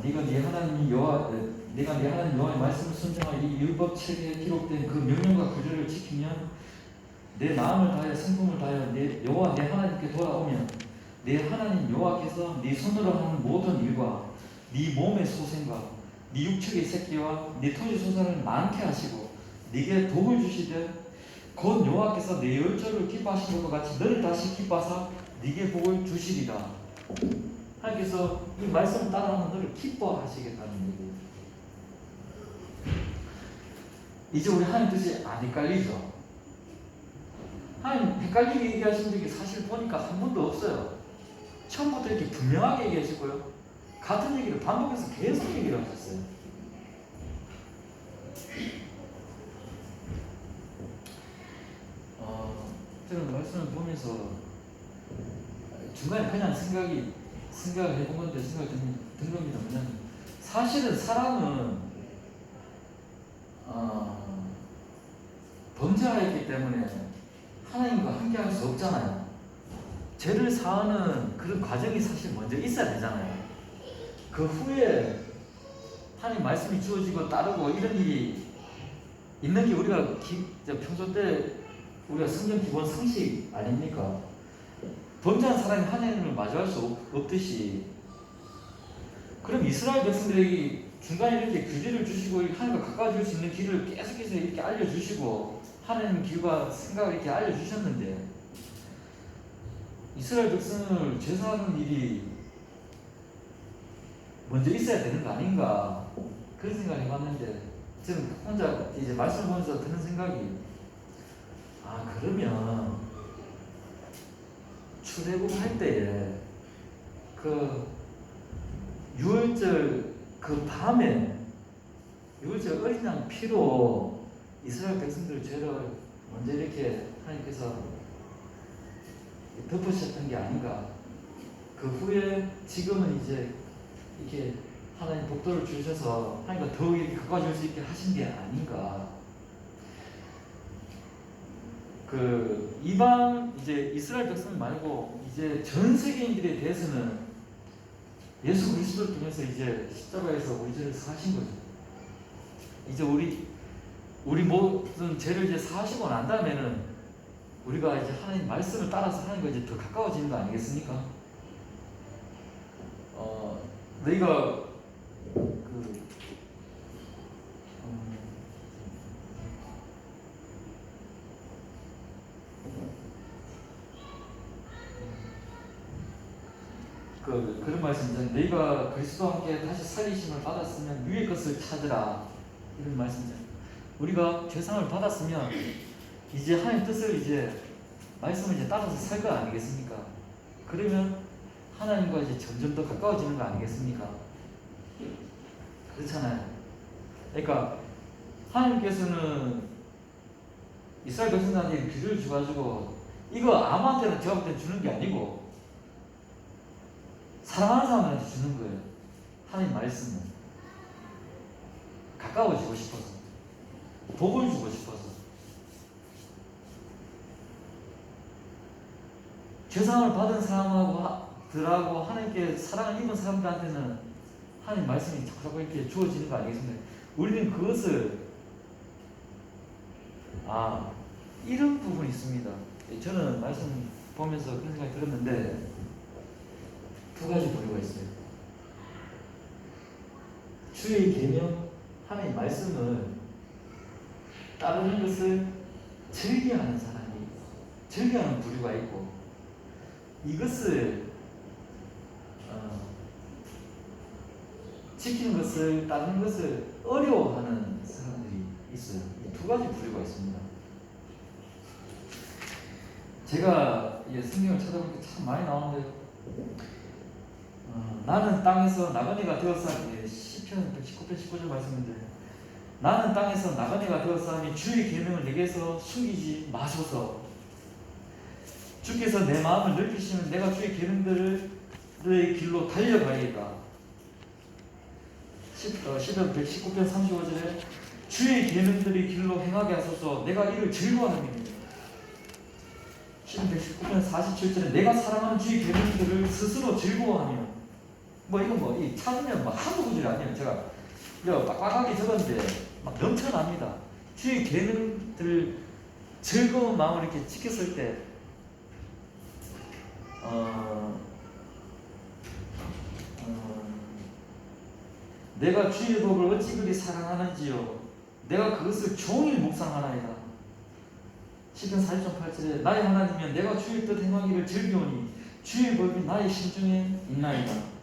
네가 네 하나님 여호와의 말씀을 순종하여 이 율법 책에 기록된 그 명령과 규례를 지키면 내 마음을 다하여 성품을 다하여 내 여호와 내 하나님께 돌아오면 내 하나님 여호와께서 네 손으로 하는 모든 일과 네 몸의 소생과 네 육축의 새끼와 네 토지 소산을 많게 하시고 네게 복을 주시되 곧 여호와께서 내 열조를 기뻐하신 것과 같이 너를 다시 기뻐하사 네게 복을 주시리라. 하나님께서 이 말씀을 따라하는 너를 기뻐하시겠다는 얘기예요. 이제 우리 하나님 뜻이 안 헷갈리죠? 하나님 헷갈리게 얘기하신 적이 사실 보니까 한 번도 없어요. 처음부터 이렇게 분명하게 얘기하시고요, 같은 얘기를 반복해서 계속 얘기를 하셨어요. 저는 말씀을 보면서 중간에 그냥 생각을 해본 건데 생각이 든 겁니다. 뭐냐면 사실은 사람은 범죄하였기 때문에 하나님과 함께할 수 없잖아요. 죄를 사하는 그런 과정이 사실 먼저 있어야 되잖아요. 그 후에 하나님 말씀이 주어지고 따르고 이런 일이 있는 게 우리가 평소 때 우리가 성경 기본 상식 아닙니까? 범죄한 사람이 하나님을 마주할 수 없듯이, 그럼 이스라엘 백성들에게 중간에 이렇게 규제를 주시고 하나님과 가까워질 수 있는 길을 계속해서 이렇게 알려주시고 하나님 길과 생각을 이렇게 알려주셨는데 이스라엘 백성을 제사하는 일이 먼저 있어야 되는 거 아닌가, 그런 생각을 해봤는데 저는 혼자 이제 말씀 보면서 드는 생각이, 그러면 출애굽 할 때에 그 유월절 그 밤에 유월절 어린 양 피로 이스라엘 백성들 죄를 먼저 이렇게 하나님께서 덮으셨던 게 아닌가. 그 후에 지금은 이제 이렇게 하나님 복도를 주셔서 하나님과 더욱 이렇게 가까워질 수 있게 하신 게 아닌가. 그 이방 이제 이스라엘 백성 말고 이제 전 세계인들에 대해서는 예수 그리스도를 통해서 이제 십자가에서 우리 죄를 사하신 거죠. 이제 우리 모든 죄를 이제 사하시고 난 다음에는 우리가 이제 하나님 말씀을 따라서 하나님과 이제 더 가까워지는 거 아니겠습니까? 너희가 그런 말씀이잖아요. 너희가 그리스도와 함께 다시 살리심을 받았으면 위의 것을 찾으라, 이런 말씀이잖아요. 우리가 죄상을 받았으면 이제 하나님 뜻을 이제 말씀을 이제 따라서 살 거 아니겠습니까? 그러면 하나님과 이제 점점 더 가까워지는 거 아니겠습니까? 그렇잖아요. 그러니까 하나님께서는 이스라엘 백성들한테 규례를 주가지고 이거 아무한테나 제가 볼 때 주는 게 아니고 사랑하는 사람한테 주는 거예요. 하나님 말씀은 가까워지고 싶어서. 복을 주고 싶어서. 죄상을 받은 사람들하고 하나님께 사랑을 입은 사람들한테는 하나님 말씀이 자꾸 이렇게 주어지는 거 아니겠습니까? 우리는 그것을 이런 부분이 있습니다. 저는 말씀 보면서 그런 생각이 들었는데 두 가지 부류가 있어요. 주의 계명, 하나님 말씀을 따르는 것을 즐겨하는 사람이 즐겨하는 부류가 있고, 이것을 지키는 것을 따르는 것을 어려워하는 사람들이 있어요. 이 두 가지 부류가 있습니다. 제가 성경을 찾아보니까 참 많이 나오는데, 나는 땅에서 나그네가 되었사니, 시편 119편 19절 말씀인데, 나는 땅에서 나그네가 되었사니 주의 계명을 내게서 숨기지 마소서. 주께서 내 마음을 넓히시면 내가 주의 계명들의 길로 달려가리이다. 시편 119편 35절에 주의 계명들의 길로 행하게 하소서. 내가 이를 즐거워함이니. 시편 119편 47절에 내가 사랑하는 주의 계명들을 스스로 즐거워하며. 이건 찾으면 한두 구절이 아니에요. 제가 빡빡하게 적었는데 막 넘쳐납니다. 주의 계명들을 즐거운 마음을 이렇게 지켰을 때, 내가 주의 법을 어찌 그리 사랑하는지요. 내가 그것을 종일 묵상하나이다. 시편 40.8절에 나의 하나님이여 내가 주의 뜻 행하기를 즐기오니 주의 법이 나의 심중에 있나이다.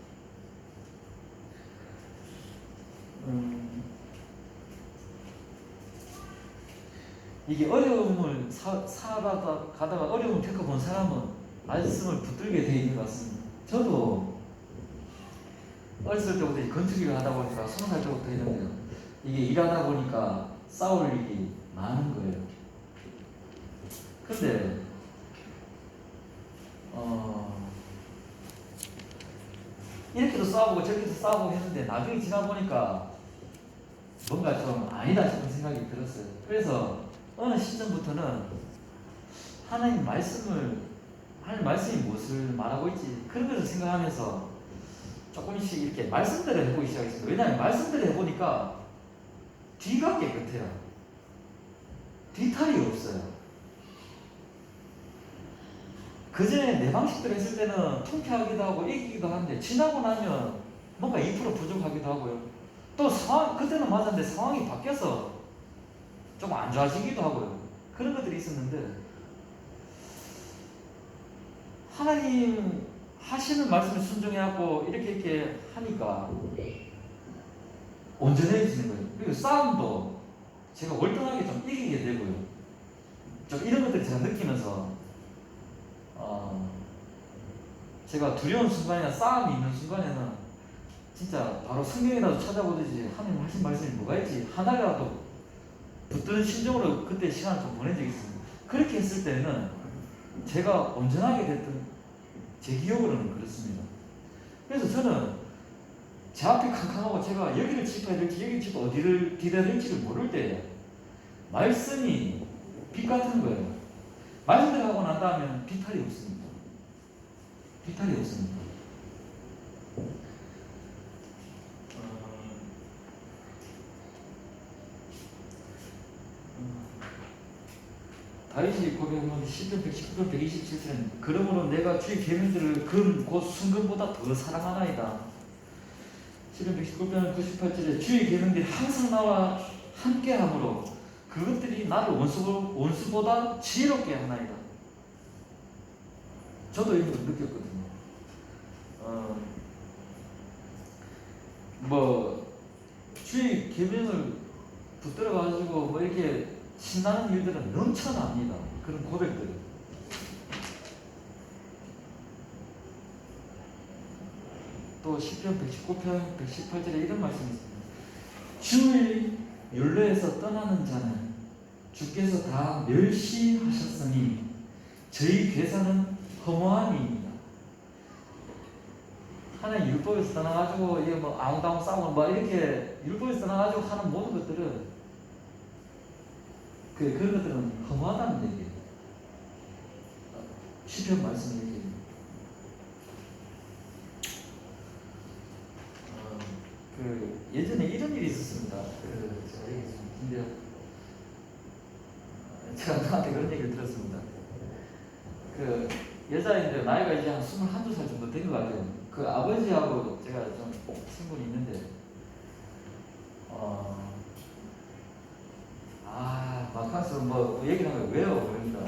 이게 어려움을 살아가다가 어려움을 겪어본 사람은 말씀을 붙들게 되어 있는 것 같습니다. 저도 어렸을 때부터 건축일을 하다 보니까 20살 때부터 했는데요. 이게 일하다 보니까 싸울 일이 많은 거예요. 근데 이렇게도 싸우고 저렇게도 싸우고 했는데 나중에 지나보니까 뭔가 좀 아니다 싶은 생각이 들었어요. 그래서 어느 시점부터는 하나님 말씀이 무엇을 말하고 있지, 그런 것을 생각하면서 조금씩 이렇게 말씀대로 해보기 시작했습니다. 왜냐하면 말씀대로 해보니까 뒤가 깨끗해요. 뒤탈이 없어요. 그전에 내 방식대로 했을 때는 통쾌하기도 하고 이기기도 하는데, 지나고 나면 뭔가 2% 부족하기도 하고요. 또 그때는 맞았는데 상황이 바뀌어서 좀 안 좋아지기도 하고요. 그런 것들이 있었는데, 하나님 하시는 말씀을 순종해갖고 이렇게 하니까 온전해지는 거예요. 그리고 싸움도 제가 월등하게 좀 이기게 되고요. 좀 이런 것들을 제가 느끼면서 제가 두려운 순간이나 싸움이 있는 순간에는 진짜 바로 성경이라도 찾아보듯이 하나님 하신 말씀이 뭐가 있지 하나라도 붙드는 심정으로 그때 시간을 좀 보낸 적이 있습니다. 그렇게 했을 때는 제가 온전하게 됐던 제 기억으로는 그렇습니다. 그래서 저는 제 앞이 캄캄하고 제가 여기를 짚어야 될지 여기를 짚어 어디를 기대야 될지를 모를 때 말씀이 빛 같은 거예요. 말씀대로 하고 난 다음에는 비탈이 없습니다. 비탈이 없습니다. 다윗이 고백한 시편 119편 127절은 그러므로 내가 주의 계명들을 곧 순금보다 더 사랑하나이다. 시편 119편 98절에 주의 계명들이 항상 나와 함께하므로 그것들이 나를 원수보다 지혜롭게 하나이다. 저도 이런 걸 느꼈거든요. 주의 계명을 붙들어가지고 이렇게 신나는 일들은 넘쳐납니다. 그런 고백들. 또 시편 119편 118절에 이런 말씀이 있습니다. 주의 율례에서 떠나는 자는 주께서 다 멸시하셨으니 저희 괴사는 허무함이니이다. 하나님 율법에서 떠나가지고 아웅다웅 싸우고 이렇게 율법에서 떠나가지고 하는 모든 것들은 그런 것들은 허무하다는 얘기예요. 시편 말씀 얘기입니다. 예전에 이런 일이 있었습니다. 제가 얘기 좀 긴데요. 제가 누나한테 그런 얘기를 들었습니다. 여자인데 나이가 이제 한 21~22살 정도 된 것 같아요. 아버지하고 제가 좀 친분이 있는데, 막판서 뭐 얘기를 하면 왜요? 그러니까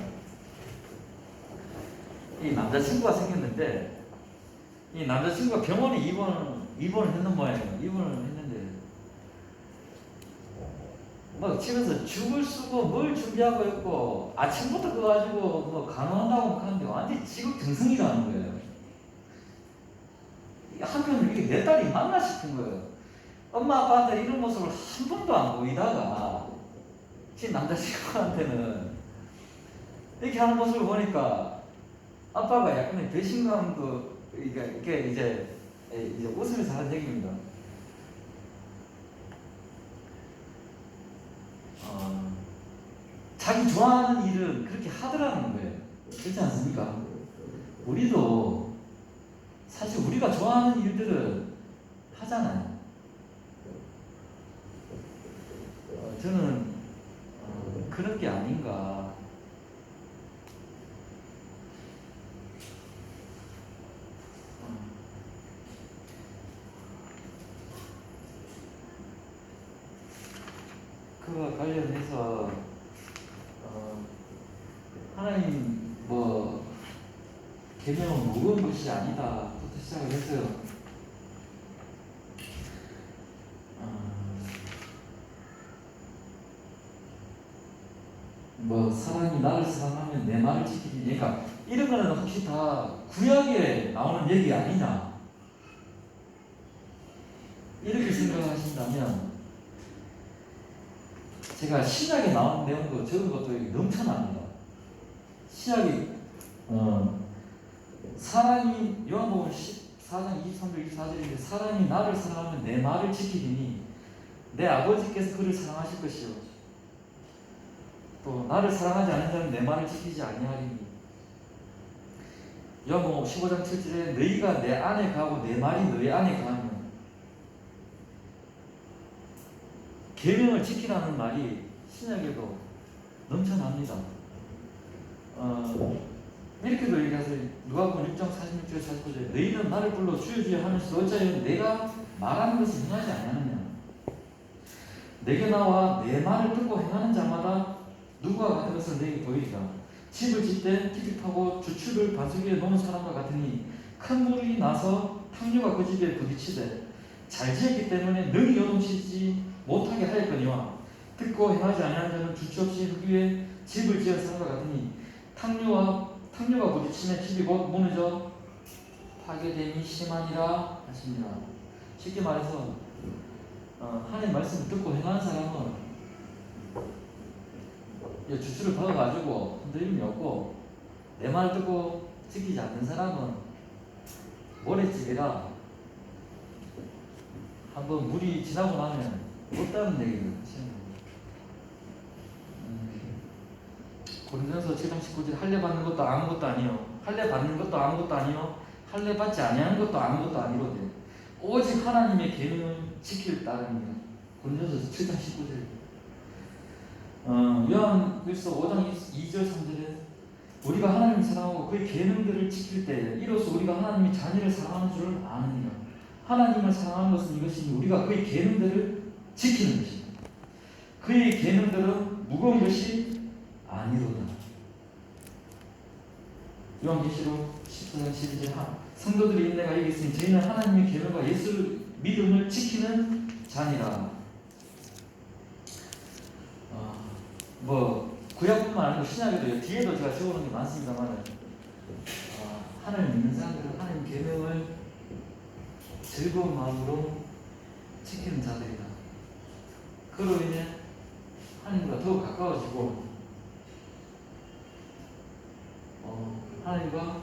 이 남자친구가 생겼는데, 이 남자친구가 병원에 입원을 했는 모양이에요. 입원을 했는데 막 집에서 죽을 쓰고 뭘 준비하고 있고 아침부터 그거 가지고 뭐 간호한다고 하는데 완전히 지극정성이라는 거예요. 한편으로 이게 내 딸이 맞나 싶은 거예요. 엄마 아빠한테 이런 모습을 한 번도 안 보이다가 지 남자친구한테는 이렇게 하는 모습을 보니까 아빠가 약간의 배신감도 이게 이제 웃으면서 하는 얘기입니다. 자기 좋아하는 일은 그렇게 하더라는 거예요. 그렇지 않습니까? 우리도 사실 우리가 좋아하는 일들은 하잖아요. 저는 그런 게 아닌가. 그와 관련해서 하나님 계명은 무거운 것이 아니다부터 시작을 했어요. 사랑이 나를 사랑하면 내 말을 지키니. 그러니까 이런 거는 혹시 다 구약에 나오는 얘기 아니냐, 이렇게 생각하신다면 제가 신약에 나오는 내용도 적은 것도 넘쳐납니다. 신약이 사랑이, 요한복음 14장 23절 24절인데, 사랑이 나를 사랑하면 내 말을 지키리니 내 아버지께서 그를 사랑하실 것이요 또 나를 사랑하지 않는 자는 내 말을 지키지 아니하리니. 요한복음 15장 7절에 너희가 내 안에 가고 내 말이 너희 안에 가면, 계명을 지키라는 말이 신약에도 넘쳐납니다. 이렇게도 얘기하세요. 누가복음 6장 46절 49절 너희는 나를 불러 주여 주여 하면서 어찌하여 내가 말하는 것을 행하지 아니하느냐. 내게 나와 내 말을 듣고 행하는 자마다 누구와 같은 것을 내게 보이리라. 집을 짓되 깊이 파고 주축을 반석 위에 놓은 사람과 같으니 큰 물이 나서 탕류가 그 집에 부딪히되 잘 지었기 때문에 능히 요동치지 못하게 하였거니와 듣고 행하지 아니하는 자는 주체 없이 흙 위에 집을 지은 사람과 같으니 탕류가 부딪히면 집이 곧 무너져 파괴됨이 심하니라 하십니다. 쉽게 말해서 하나님 말씀을 듣고 행하는 사람은 주추를 박아가지고 흔들림이 없고, 내 말 듣고 지키지 않는 사람은 모래집이라 한번 물이 지나고 나면 없다는 얘기를 하시는 거예요. 고린도전서 7장 19절 할례 받는 것도 아무것도 아니요 할례 받는 것도 아무것도 아니요 할례 받지 아니하는 것도 아무것도 아니거든 오직 하나님의 계명을 지킬 따름이다. 고린도전서 7장 19절. 요한일서 5장 2절 3절에 우리가 하나님을 사랑하고 그의 계명들을 지킬 때에 이로써 우리가 하나님의 자녀를 사랑하는 줄을 아느니라. 하나님을 사랑하는 것은 이것이니 우리가 그의 계명들을 지키는 것입니다. 그의 계명들은 무거운 것이 아니로다. 요한계시록 14장 12절 성도들의 인내가 여기 있으니 저희는 하나님의 계명과 예수 믿음을 지키는 자니라. 구약뿐만 아니고 신약에도 뒤에도 제가 적어놓은 게 많습니다만, 하나님 믿는 사람들은 하나님 계명을 즐거운 마음으로 지키는 자들이다. 그로 인해 하나님과 더욱 가까워지고, 하나님과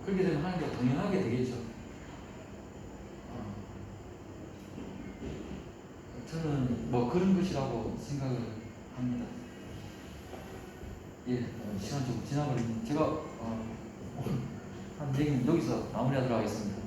그렇게 되면 하나님과 동행하게 되겠죠. 저는 그런 것이라고 생각을 합니다. 예, 시간 좀 지나버리니 제가 오늘 한 얘기는 여기서 마무리하도록 하겠습니다.